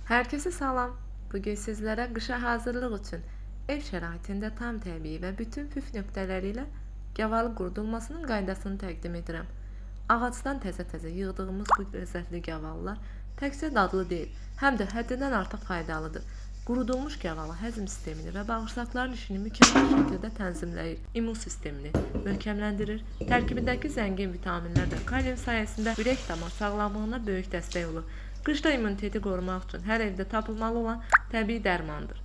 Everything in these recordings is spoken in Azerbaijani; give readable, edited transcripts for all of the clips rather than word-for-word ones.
Herkese salam. Bugün sizlərə qışa hazırlıq üçün ev şəraitində tam təbii və bütün püf nöqtələri ilə gavalı qurudulmasının qaydasını təqdim edirəm. Ağacdan təzə-təzə yığdığımız bu ləzzətli gavalılar təkcə dadlı deyil, həm də həddindən artıq faydalıdır. Qurudulmuş gavalı həzm sistemini və bağırsaqların işini mükəmməl şəkildə tənzimləyir, immun sistemini möhkəmləndirir, tərkibindəki zəngin vitaminlər də kalium sayəsində ürək-damar sağlamlığına böyük dəstək olur. Qışda immuniteti qorumaq üçün hər evdə tapılmalı olan təbii dərmandır.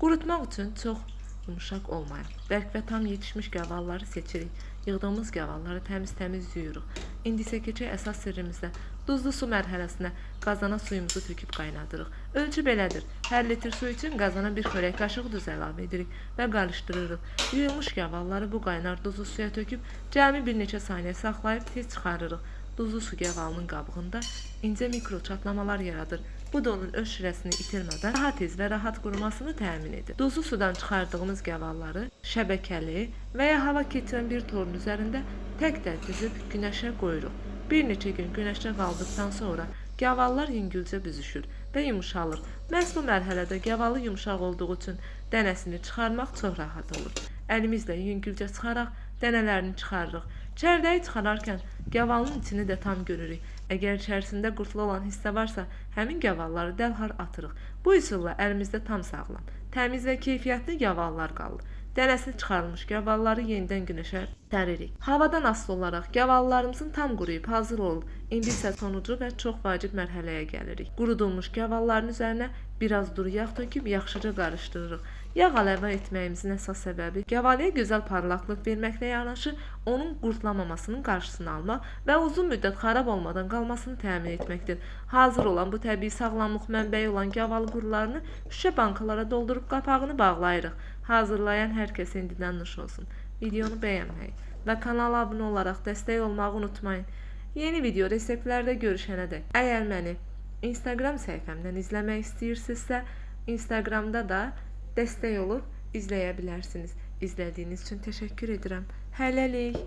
Qurutmaq üçün çox yumuşaq olmayan, bərk və tam yetişmiş gavalıları seçirik. Yığdığımız gavalıları təmiz-təmiz yuyuruq. İndi isə keçək əsas sirrimizdə. Duzlu su mərhələsinə qazana suyumuzu töküb qaynadırıq. Ölçü belədir. Hər litr su üçün qazana bir xörək qaşığı duz əlavə edirik və qarışdırırıq. Yuyulmuş gavalıları bu qaynar duzlu suya töküb cəmi bir neçə saniyə saxlayıb tez çıxarırıq. Duzlu su gavalının qabığında incə mikro çatlamalar yaradır. Bu da onun öz şirəsini itirmədən daha tez və rahat qurumasını təmin edir. Duzlu sudan çıxardığımız gavalıları şəbəkəli və ya hava keçən bir torun üzərində tək-tək düzüb günəşə qoyuruq. Bir neçə gün günəşdə qaldıqdan sonra gavalılar yüngülcə büzüşür və yumuşalır. Məhz bu mərhələdə gavalı yumşaq olduğu üçün dənəsini çıxarmaq çox rahat olur. Əlimizlə yüngülcə çıxaraq dənələrini çıxarırıq. Çərdəyi çıxararkən gavalının içini də tam görürük. Əgər içərisində qurtlu olan hissə varsa, həmin gavalıları dərhal atırıq. Bu üsulla əlimizdə tam sağlam, təmiz və keyfiyyətli gavalılar qalır. Dənəsi çıxarılmış gavalıları yenidən günəşə səririk. Havadan asılı olaraq gavalılarımızın tam quruyub hazır olub. İndi isə sonucu və çox vacib mərhələyə gəlirik. Qurudulmuş gavalıların üzərinə biraz duru yağ töküb yaxşıca qarışdırırıq. Yağ əlavə etməyimizin əsas səbəbi gavalıya gözəl parlaqlıq verməklə yanaşı onun qurtlamamasının qarşısını almaq və uzun müddət xarab olmadan qalmasını təmin etməkdir. Hazır olan bu təbii sağlamlıq mənbəyi olan gavalı qurularını şüşə bankalara doldurub qapağını bağlayırıq. Hazırlayan hər kəsə indidən nuş olsun. Videonu bəyənməyi və kanala abunə olaraq dəstək olmağı unutmayın. Yeni video reseptlərdə görüşənədək. Əgər məni Instagram səhifəmdən izləmək istəyirsinizsə, Instagramda da dəstək olub izləyə bilərsiniz. İzlədiyiniz üçün təşəkkür edirəm. Hələlik.